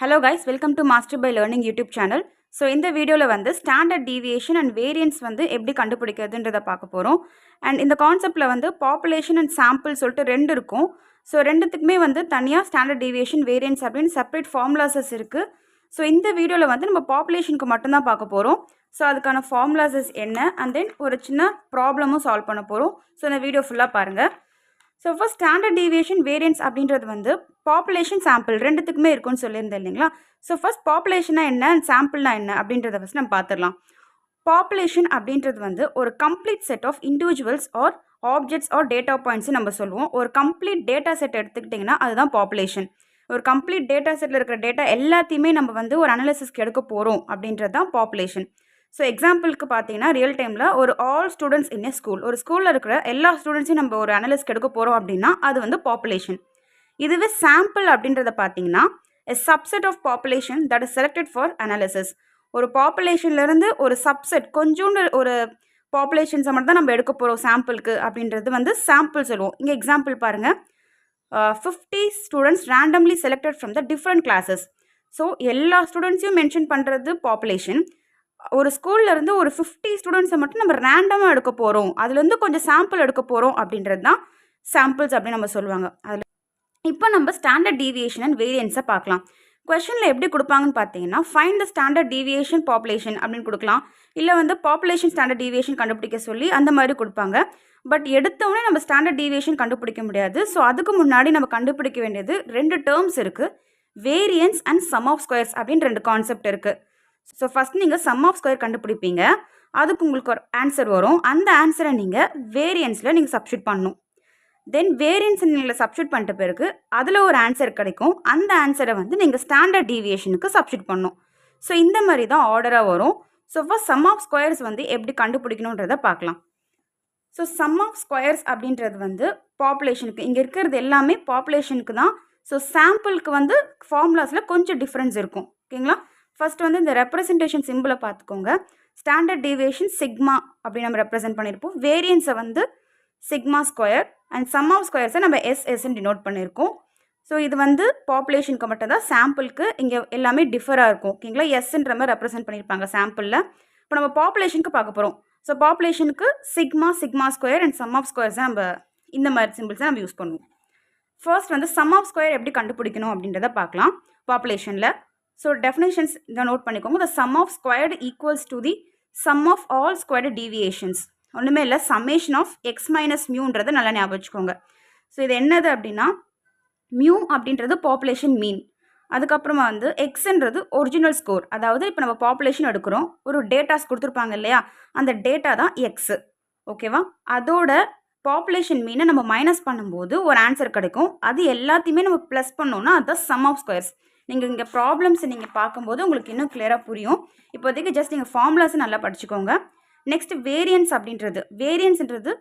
Hello guys, welcome to Master by Learning YouTube channel. So இந்த வீடியோவில் வந்து standard deviation and variance வந்து எப்படி கண்டுபிடிக்கிறதுன்றதை பார்க்க போகிறோம். அண்ட் இந்த கான்செப்டில் வந்து பாப்புலேஷன் அண்ட் சாம்பிள் சொல்லிட்டு ரெண்டு இருக்கும். ஸோ ரெண்டுத்துக்குமே வந்து தனியாக ஸ்டாண்டர்ட் டீவியேஷன் வேரியன்ஸ் அப்படின்னு செப்பரேட் ஃபார்முலாஸஸ் இருக்குது. ஸோ இந்த வீடியோவில் வந்து நம்ம பாப்புலேஷனுக்கு மட்டும்தான் பார்க்க போகிறோம். ஸோ அதுக்கான ஃபார்முலாஸஸ் என்ன அண்ட் தென் ஒரு சின்ன ப்ராப்ளமும் சால்வ் பண்ண போகிறோம். ஸோ இந்த வீடியோ ஃபுல்லாக பாருங்கள். So first standard deviation variance அப்படின்றது வந்து பாப்புலேஷன் சாம்பிள் ரெண்டுத்துக்குமே இருக்குன்னு சொல்லியிருந்தேன் இல்லைங்களா. ஸோ ஃபர்ஸ்ட் பாப்புலேஷனா என்ன அண்ட் சாம்பிள்னா என்ன அப்படின்றத ஃபஸ்ட் நம்ம பார்த்துடலாம். பாப்புலேஷன் அப்படின்றது வந்து ஒரு complete set of individuals or objects or data points நம்ம சொல்லுவோம். ஒரு கம்ப்ளீட் டேட்டா செட் எடுத்துக்கிட்டிங்கன்னா அதுதான் பாப்புலேஷன். ஒரு கம்ப்ளீட் டேட்டா செட்டில் இருக்கிற டேட்டா எல்லாத்தையுமே நம்ம வந்து ஒரு அனாலிசிஸ்க்கு எடுக்க போகிறோம் அப்படின்றது தான் பாப்புலேஷன். ஸோ எக்ஸாம்பிளுக்கு பார்த்தீங்கன்னா ரியல் டைமில் ஒரு ஆல் ஸ்டூடெண்ட்ஸ் இன் ஏ ஸ்கூல், ஒரு ஸ்கூலில் இருக்கிற எல்லா ஸ்டூடெண்ட்ஸையும் நம்ம ஒரு அனாலிஸ்க்கு எடுக்க போகிறோம் அப்படின்னா அது வந்து பாப்புலேஷன். இதுவே சாம்பிள் அப்படின்றத பார்த்தீங்கன்னா a subset of population that is selected for analysis. ஒரு பாப்புலேஷன்லேருந்து ஒரு சப்செட் கொஞ்சோண்டு ஒரு பாப்புலேஷன்ஸை மட்டும் தான் நம்ம எடுக்க போகிறோம் சாம்பிளுக்கு அப்படின்றது வந்து சாம்பிள் சொல்லுவோம். இங்கே எக்ஸாம்பிள் பாருங்கள், 50 students randomly selected from the different classes. So எல்லா ஸ்டூடெண்ட்ஸையும் மென்ஷன் பண்ணுறது பாப்புலேஷன். ஒரு ஸ்கூல்லேருந்து ஒரு 50 ஸ்டூடெண்ட்ஸை மட்டும் நம்ம ரேண்டமாக எடுக்க போகிறோம், அதுலேருந்து கொஞ்சம் சாம்பிள் எடுக்க போகிறோம் அப்படின்றது தான் சாம்பிள்ஸ் அப்படின்னு நம்ம சொல்லுவாங்க. அதில் இப்போ நம்ம ஸ்டாண்டர்ட் டீவியேஷன் அண்ட் வேரியன்ஸை பார்க்கலாம். கொஷனில் எப்படி கொடுப்பாங்கன்னு பார்த்தீங்கன்னா find the standard deviation population அப்படின்னு கொடுக்கலாம். இல்லை வந்து பாப்புலேஷன் ஸ்டாண்டர்ட் டீவியேஷன் கண்டுபிடிக்க சொல்லி அந்த மாதிரி கொடுப்பாங்க. பட் எடுத்தவொடனே நம்ம ஸ்டாண்டர்ட் டீவியேஷன் கண்டுபிடிக்க முடியாது. ஸோ அதுக்கு முன்னாடி நம்ம கண்டுபிடிக்க வேண்டியது ரெண்டு டேர்ம்ஸ் இருக்குது, variance and sum of squares அப்படின்னு ரெண்டு கான்செப்ட் இருக்குது. ஸோ ஃபஸ்ட் நீங்கள் சம் ஆஃப் ஸ்கொயர் கண்டுபிடிப்பீங்க, அதுக்கு உங்களுக்கு ஒரு ஆன்சர் வரும். அந்த ஆன்சரை நீங்கள் வேரியன்ஸில் நீங்கள் சப்ஸ்டியூட் பண்ணணும். தென் வேரியன்ஸ் நீங்கள் சப்ஸ்டியூட் பண்ணிட்ட பிறகு அதில் ஒரு ஆன்சர் கிடைக்கும். அந்த ஆன்சரை வந்து நீங்கள் ஸ்டாண்டர்ட் டீவியேஷனுக்கு சப்ஸ்டியூட் பண்ணணும். ஸோ இந்த மாதிரி தான் ஆர்டராக வரும். So first sum of squares வந்து எப்படி கண்டுபிடிக்கணுன்றதை பார்க்கலாம். ஸோ சம் ஆஃப் ஸ்கொயர்ஸ் அப்படின்றது வந்து பாப்புலேஷனுக்கு, இங்கே இருக்கிறது எல்லாமே பாப்புலேஷனுக்கு தான். ஸோ சாம்பிளுக்கு வந்து ஃபார்முலாஸில் கொஞ்சம் டிஃப்ரென்ஸ் இருக்கும். ஓகேங்களா. ஃபர்ஸ்ட் வந்து இந்த ரெப்ரசன்டேஷன் சிம்பிளை பார்த்துக்கோங்க. ஸ்டாண்டர்ட் டீவியேஷன் சிக்மா அப்படின்னு நம்ம ரெப்ரசென்ட் பண்ணியிருப்போம். வேரியன்ஸை வந்து sigma square and sum of ஸ்கொயர்ஸை நம்ம எஸ்எஸ்ன்னு டினோட் பண்ணியிருக்கோம். ஸோ இது வந்து பாப்புலேஷனுக்கு மட்டும் தான், சாம்பிளுக்கு இங்கே எல்லாமே டிஃபராக இருக்கும். ஓகேங்களா. எஸ்ன்ற மாதிரி ரெப்ரசென்ட் பண்ணியிருப்பாங்க சாம்பிளில். இப்போ நம்ம பாப்புலேஷனுக்கு பார்க்க போகிறோம். ஸோ பாப்புலேஷனுக்கு sigma square and sum of ஸ்கொயர்ஸை நம்ம இந்த மாதிரி சிம்பிள்ஸை நம்ம யூஸ் பண்ணுவோம். ஃபர்ஸ்ட் வந்து சம் ஆஃப் ஸ்கொயர் எப்படி கண்டுபிடிக்கணும் அப்படின்றத பார்க்கலாம் பாப்புலேஷனில். ஸோ டெஃபினேஷன்ஸ் இதை நோட் பண்ணிக்கோங்க. The sum of squared equals to the sum of all squared deviations. ஒன்றுமே இல்லை, சம்மேஷன் ஆஃப் எக்ஸ் மைனஸ் மியூன்றதை நல்லா ஞாபகம் வச்சுக்கோங்க. ஸோ இது என்னது அப்படின்னா மியூ அப்படின்றது பாப்புலேஷன் மீன், அதுக்கப்புறமா வந்து எக்ஸ்ன்றது ஒரிஜினல் ஸ்கோர். அதாவது இப்போ நம்ம பாப்புலேஷன் எடுக்கிறோம், ஒரு டேட்டாஸ் கொடுத்துருப்பாங்க இல்லையா, அந்த டேட்டா தான் எக்ஸு. ஓகேவா. அதோட பாப்புலேஷன் மீனை நம்ம மைனஸ் பண்ணும்போது ஒரு ஆன்சர் கிடைக்கும். அது எல்லாத்தையுமே நம்ம ப்ளஸ் பண்ணோன்னா அதுதான் சம் ஆஃப் ஸ்கொயர்ஸ். நீங்கள் இங்கே ப்ராப்ளம்ஸை நீங்கள் பார்க்கும்போது உங்களுக்கு இன்னும் கிளியராக புரியும். இப்போதைக்கு ஜஸ்ட் நீங்கள் ஃபார்முலாஸை நல்லா படிச்சுக்கோங்க. நெக்ஸ்ட் வேரியன்ஸ் அப்படின்றது, வேரியன்ஸ்ன்றது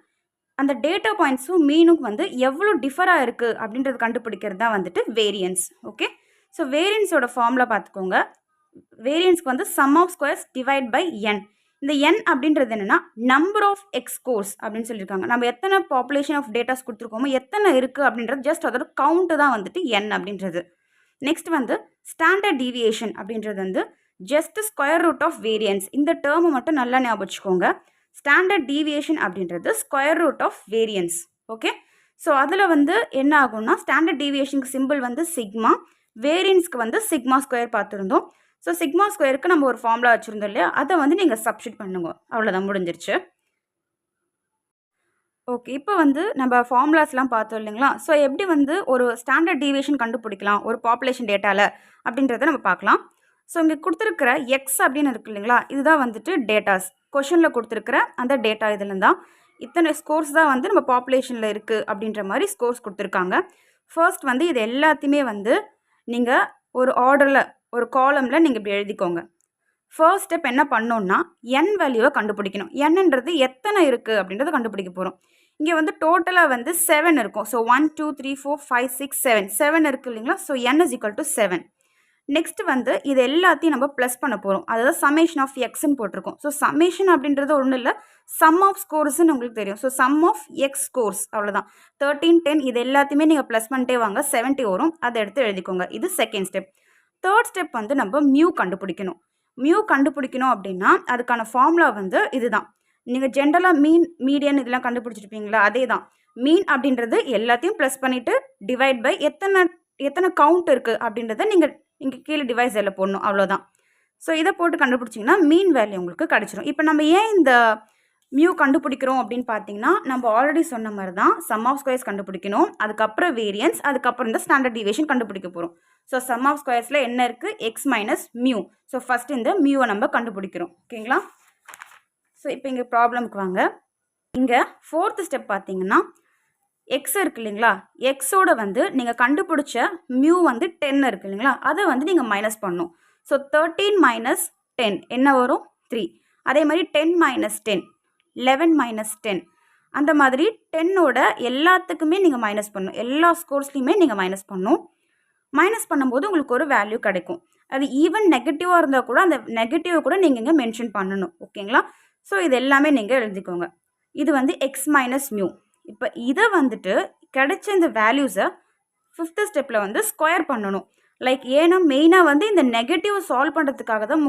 அந்த டேட்டா பாயிண்ட்ஸும் மீனுக்கும் வந்து எவ்வளோ டிஃபராக இருக்குது அப்படின்றது கண்டுபிடிக்கிறது தான் வந்துட்டு வேரியன்ஸ். ஓகே. ஸோ வேரியன்ஸோட ஃபார்முலா பார்த்துக்கோங்க. வேரியன்ஸ்க்கு வந்து sum of squares divide by N. இந்த என் அப்படின்றது என்னென்னா நம்பர் ஆஃப் எக்ஸ் ஸ்கோர்ஸ் அப்படின்னு சொல்லியிருக்காங்க. நம்ம எத்தனை பாப்புலேஷன் ஆஃப் டேட்டாஸ் கொடுத்துருக்கோமோ எத்தனை இருக்குது அப்படின்றது ஜஸ்ட் அதோட கவுண்ட்டு தான் வந்துட்டு என் அப்படின்றது. நெக்ஸ்ட் வந்து ஸ்டாண்டர்ட் டீவியேஷன் அப்படின்றது வந்து just square root of variance. இந்த டேர்மை மட்டும் நல்லா ஞாபகம் வச்சுக்கோங்க. ஸ்டாண்டர்ட் டீவியேஷன் அப்படின்றது square root of variance. Okay. So அதில் வந்து என்ன ஆகும்னா ஸ்டாண்டர்ட் டீவியேஷனுக்கு சிம்பிள் வந்து சிக்மா, வேரியன்ஸ்க்கு வந்து சிக்மா ஸ்கொயர் பார்த்துருந்தோம். ஸோ சிக்மா ஸ்கொயருக்கு நம்ம ஒரு ஃபார்முலா வச்சுருந்தோம் இல்லையா, அதை வந்து நீங்கள் சப்ஸ்டியூட் பண்ணுங்க. அவ்வளோதான், முடிஞ்சிருச்சு. ஓகே. இப்போ வந்து நம்ம ஃபார்முலாஸ்லாம் பார்த்தோம் இல்லைங்களா. ஸோ எப்படி வந்து ஒரு ஸ்டாண்டர்ட் டீவியேஷன் கண்டுபிடிக்கலாம் ஒரு பாப்புலேஷன் டேட்டாவில் அப்படின்றத நம்ம பார்க்கலாம். ஸோ இங்கே கொடுத்துருக்கிற எக்ஸ் அப்படின்னு இருக்கு இல்லைங்களா, இதுதான் வந்துட்டு டேட்டாஸ். கொஷனில் கொடுத்துருக்கிற அந்த டேட்டா இதில் தான் இத்தனை ஸ்கோர்ஸ் தான் வந்து நம்ம பாப்புலேஷனில் இருக்குது அப்படின்ற மாதிரி ஸ்கோர்ஸ் கொடுத்துருக்காங்க. ஃபர்ஸ்ட் வந்து இது எல்லாத்தையுமே வந்து நீங்கள் ஒரு ஆர்டரில் ஒரு காலமில் நீங்கள் இப்படி எழுதிக்கோங்க. ஃபர்ஸ்ட் ஸ்டெப் என்ன பண்ணோன்னா என் வேல்யூவை கண்டுபிடிக்கணும். என்னன்றது எத்தனை இருக்குது அப்படின்றத கண்டுபிடிக்க போகிறோம். இங்கே வந்து டோட்டலாக வந்து 7 இருக்கும். ஸோ 1 2 3 4 5 6 7 இருக்குது இல்லைங்களா. So n is equal to 7. Next வந்து இது எல்லாத்தையும் நம்ம ப்ளஸ் பண்ண போகிறோம். அதாவது சம்மேஷன் ஆஃப் எக்ஸ்ன்னு போட்டிருக்கோம். ஸோ சம்மேஷன் அப்படின்றது ஒன்றும் இல்லை, சம் ஆஃப் ஸ்கோர்ஸ்ன்னு உங்களுக்கு தெரியும். So sum of x scores அவ்வளோதான். 13 10 இது எல்லாத்தையுமே நீங்கள் ப்ளஸ் பண்ணிட்டே வாங்க, 70 வரும். அதை எடுத்து எழுதிக்கோங்க. இது செகண்ட் ஸ்டெப். தேர்ட் ஸ்டெப் வந்து நம்ம மியூ கண்டுபிடிக்கணும். மியூ கண்டுபிடிக்கணும் அப்படின்னா அதுக்கான ஃபார்முலா வந்து இதுதான். நீங்கள் ஜென்ரலாக மீன் மீடியன் இதெல்லாம் கண்டுபிடிச்சிருப்பீங்களா, அதே தான். மீன் அப்படின்றது எல்லாத்தையும் ப்ளஸ் பண்ணிவிட்டு டிவைட் பை எத்தனை கவுண்ட் இருக்குது அப்படின்றத நீங்கள் இங்கே கீழே டிவைஸில் போடணும், அவ்வளோதான். ஸோ இதை போட்டு கண்டுபிடிச்சிங்கன்னா மீன் வேல்யூ உங்களுக்கு கிடச்சிரும். இப்போ நம்ம ஏன் இந்த மியூ கண்டுபிடிக்கிறோம் அப்படின்னு பார்த்தீங்கன்னா, நம்ம ஆல்ரெடி சொன்ன மாதிரி தான் சம் ஆஃப் ஸ்கொயர்ஸ் கண்டுபிடிக்கணும், அதுக்கப்புறம் வேரியன்ஸ், அதுக்கப்புறம் இந்த ஸ்டாண்டர்ட் டிவியேஷன் கண்டுபிடிக்க போகிறோம். ஸோ சம் ஆஃப் ஸ்கொயர்ஸில் என்ன இருக்குது, X minus mu. So first இந்த மியூவை நம்ம கண்டுபிடிக்கிறோம். ஓகேங்களா? ஸோ இப்போ இங்கே ப்ராப்ளம்க்கு வாங்க. இங்கே ஃபோர்த்து ஸ்டெப் பார்த்தீங்கன்னா எக்ஸ் இருக்குது இல்லைங்களா, எக்ஸோட வந்து நீங்கள் கண்டுபிடிச்ச மியூ வந்து 10 இருக்குது இல்லைங்களா, அதை வந்து நீங்கள் மைனஸ் பண்ணணும். ஸோ 13 மைனஸ் 10 என்ன வரும், 3. அதே மாதிரி 10 மைனஸ் 10, 11 மைனஸ் 10, அந்த மாதிரி 10ஓட எல்லாத்துக்குமே நீங்கள் மைனஸ் பண்ணணும். எல்லா ஸ்கோர்ஸ்லையுமே நீங்கள் மைனஸ் பண்ணணும். மைனஸ் பண்ணும்போது உங்களுக்கு ஒரு வேல்யூ கிடைக்கும். அது ஈவன் நெகட்டிவாக இருந்தால் கூட அந்த நெகட்டிவை கூட நீங்கள் இங்கே மென்ஷன் பண்ணணும். ஓகேங்களா? ஸோ இது எல்லாமே நீங்கள் எழுதிக்கோங்க. இது வந்து எக்ஸ் மைனஸ் மியூ. இப்போ இதை வந்துட்டு கிடைச்ச இந்த வேல்யூஸை ஃபிஃப்த்து ஸ்டெப்பில் வந்து ஸ்கொயர் பண்ணணும். லைக் ஏன்னா மெயினாக வந்து இந்த நெகட்டிவ் சால்வ் பண்ணுறதுக்காக தான்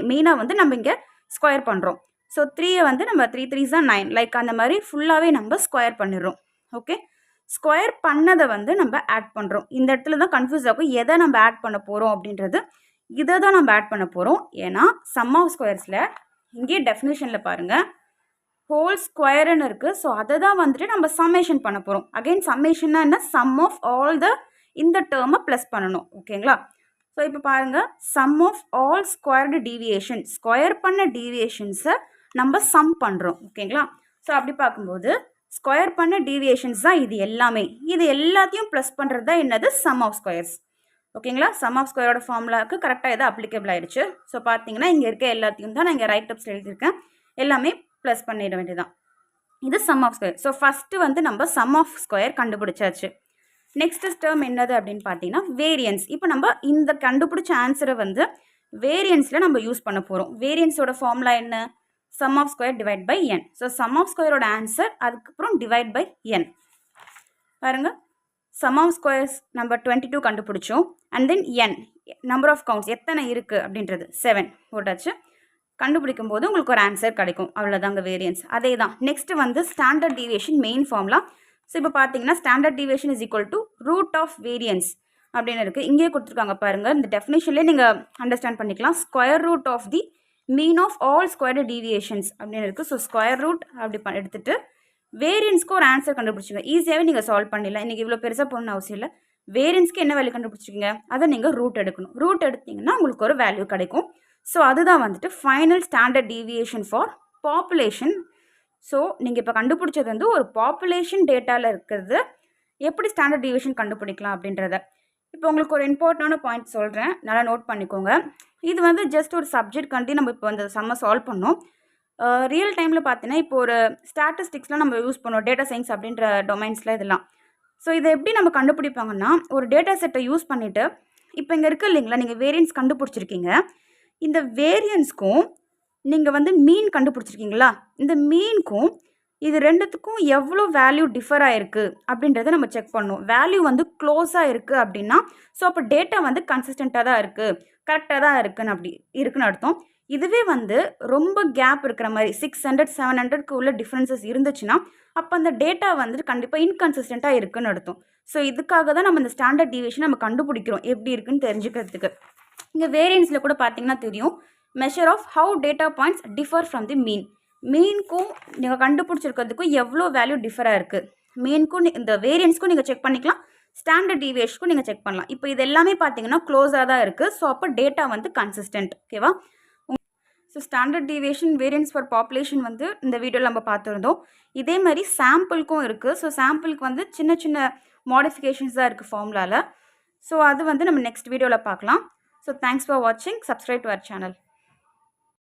மெயினாக வந்து நம்ம இங்கே ஸ்கொயர் பண்ணுறோம். ஸோ 3யை வந்து நம்ம 3 3s 9, லைக் அந்த மாதிரி ஃபுல்லாகவே நம்ம ஸ்கொயர் பண்ணிடுறோம். ஓகே, ஸ்கொயர் பண்ணதை வந்து நம்ம ஆட் பண்ணுறோம். இந்த இடத்துல தான் கன்ஃபியூஸ் ஆகும் எதை நம்ம ஆட் பண்ண போகிறோம் அப்படின்றது. இதை தான் நம்ம ஆட் பண்ண போகிறோம். ஏன்னா சம் ஆஃப் ஸ்கொயர்ஸில் இங்கே டெஃபினேஷனில் பாருங்கள் ஹோல் ஸ்கொயர்னு இருக்குது. ஸோ அதை தான் வந்துட்டு நம்ம சம்மேஷன் பண்ண போகிறோம். அகெயின் சம்மேஷன்னா என்ன, சம் ஆஃப் ஆல் இந்த டேர்மை ப்ளஸ் பண்ணணும். ஓகேங்களா? ஸோ இப்போ பாருங்கள், sum of all squared deviation, square பண்ண டீவியேஷன்ஸை நம்ம சம் பண்ணுறோம். ஓகேங்களா? ஸோ அப்படி பார்க்கும்போது ஸ்கொயர் பண்ண டீவியேஷன்ஸ் தான் இது எல்லாமே. இது எல்லாத்தையும் ப்ளஸ் பண்ணுறது தான் என்னது, சம் ஆஃப் ஸ்கொயர்ஸ். ஓகேங்களா? சம் ஆஃப் ஸ்கொயரோட ஃபார்முலாவுக்கு கரெக்டாக எதாவது அப்ளிகபிள் ஆகிடுச்சு. ஸோ பார்த்தீங்கன்னா இங்கே இருக்க எல்லாத்தையும் தான் நான் இங்கே ரைட் அப்ஸ் எழுதியிருக்கேன். எல்லாமே ப்ளஸ் பண்ணிட வேண்டியதான். இது sum of square. So first வந்து நம்ம சம் ஆஃப் ஸ்கொயர் கண்டுபிடிச்சாச்சு. நெக்ஸ்ட் டேர்ம் என்னது அப்படின்னு பார்த்தீங்கன்னா வேரியன்ஸ். இப்போ நம்ம இந்த கண்டுபிடிச்ச ஆன்சரை வந்து வேரியன்ஸில் நம்ம யூஸ் பண்ண போகிறோம். வேரியன்ஸோட ஃபார்முலா என்ன, sum of square divide by N. So sum of ஸ்கொயரோட ஆன்சர் அதுக்கப்புறம் டிவைட் பை என். பாருங்க, சம் ஆஃப் ஸ்கொயர்ஸ் நம்ம 22 கண்டுபிடிச்சோம். And then N number of counts எத்தனை இருக்குது அப்படின்றது 7 போட்டாச்சு. கண்டுபிடிக்கும் போது உங்களுக்கு ஒரு ஆன்சர் கிடைக்கும். அவ்வளோதாங்க வேரியன்ஸ். அதே தான் நெக்ஸ்ட்டு வந்து standard deviation main formula. So இப்போ பார்த்தீங்கன்னா standard deviation is equal to root of variance அப்படின்னு இருக்குது. இங்கே கொடுத்துருக்காங்க பாருங்கள், இந்த டெஃபினேஷன்லேயே நீங்கள் அண்டர்ஸ்டாண்ட் பண்ணிக்கலாம். Square root of the mean of all squared deviations அப்படின்னு இருக்குது. ஸோ ஸ்கொயர் ரூட் அப்படி எடுத்துகிட்டு வேரியன்ஸ்க்கு ஒரு ஆன்சர் கண்டுபிடிச்சிங்க. ஈஸியாகவே நீங்கள் சால்வ் பண்ணிடலாம். இன்றைக்கி இவ்வளோ பெருசாக போகணும்னு அவசியம் இல்லை. வேரியன்ஸ்க்கு என்ன வேல்யூ கண்டுபிடிச்சிங்க அதை நீங்கள் ரூட் எடுக்கணும். ரூட் எடுத்திங்கன்னா உங்களுக்கு ஒரு வேல்யூ கிடைக்கும். ஸோ அதுதான் வந்துட்டு final standard deviation for population. So நீங்கள் இப்போ கண்டுபிடிச்சது வந்து ஒரு பாப்புலேஷன் டேட்டாவில் இருக்கிறது எப்படி ஸ்டாண்டர்ட் டீவியேஷன் கண்டுபிடிக்கலாம் அப்படின்றத. இப்போ உங்களுக்கு ஒரு இம்பார்ட்டண்டான பாயிண்ட் சொல்கிறேன், நல்லா நோட் பண்ணிக்கோங்க. இது வந்து ஜஸ்ட் ஒரு சப்ஜெக்ட் கண்டி நம்ம இப்போ அந்த சம்மை சால்வ் பண்ணோம். ரியல் டைமில் பார்த்தீங்கன்னா இப்போ ஒரு ஸ்டாட்டிஸ்டிக்ஸ்லாம் நம்ம யூஸ் பண்ணுவோம், டேட்டா சயின்ஸ் அப்படின்ற டொமைன்ஸில் இதெல்லாம். ஸோ இதை எப்படி நம்ம கண்டுபிடிப்பாங்கன்னா, ஒரு டேட்டா செட்டை யூஸ் பண்ணிவிட்டு இப்போ இங்கே இருக்குது இல்லைங்களா, நீங்கள் வேரியன்ஸ் கண்டுபிடிச்சிருக்கீங்க. இந்த வேரியன்ஸ்க்கும் நீங்கள் வந்து மீன் கண்டுபிடிச்சிருக்கீங்களா, இந்த மீனுக்கும் இது ரெண்டுத்துக்கும் எவ்வளோ வேல்யூ டிஃபர் ஆகிருக்கு அப்படின்றத நம்ம செக் பண்ணணும். வேல்யூ வந்து க்ளோஸாக இருக்குது அப்படின்னா ஸோ அப்போ டேட்டா வந்து கன்சிஸ்டண்ட்டாக தான் இருக்குது, கரெக்டாக தான் இருக்குன்னு அர்த்தம். இதுவே வந்து ரொம்ப கேப் இருக்கிற மாதிரி 600 700க்கு உள்ள டிஃப்ரென்சஸ் இருந்துச்சுன்னா அப்போ அந்த டேட்டா வந்துட்டு கண்டிப்பாக இன்கன்சிஸ்டண்ட்டாக இருக்குன்னு அர்த்தம். ஸோ இதுக்காக தான் நம்ம இந்த ஸ்டாண்டர்ட் டீவியேஷன் நம்ம கண்டுபிடிக்கிறோம் எப்படி இருக்குன்னு தெரிஞ்சுக்கிறதுக்கு. இங்கே வேரியன்ஸில் கூட பார்த்தீங்கன்னா தெரியும், measure of how data points differ from the mean. மீனுக்கும் நீங்கள் கண்டுபிடிச்சிருக்கிறதுக்கும் எவ்வளோ வேல்யூ டிஃபராக இருக்குது, மீனுக்கும் இந்த வேரியன்ஸ்க்கும் நீங்கள் செக் பண்ணிக்கலாம், ஸ்டாண்டர்ட் டீவியேஷனுக்கும் நீங்கள் செக் பண்ணலாம். இப்போ இது எல்லாமே பார்த்தீங்கன்னா க்ளோஸாக தான் இருக்குது. ஸோ அப்போ டேட்டா வந்து கன்சிஸ்டன்ட். ஓகேவா? So standard deviation variance for population வந்து இந்த வீடியோவில் நம்ம பார்த்துருந்தோம். இதே மாதிரி சாம்பிளுக்கும் இருக்குது. ஸோ சாம்பிளுக்கு வந்து சின்ன சின்ன மாடிஃபிகேஷன்ஸ் தான் இருக்குது ஃபார்முலாவில். ஸோ அது வந்து நம்ம நெக்ஸ்ட் வீடியோவில் பார்க்கலாம். ஸோ தேங்க்ஸ் ஃபார் வாட்சிங். Subscribe to our channel.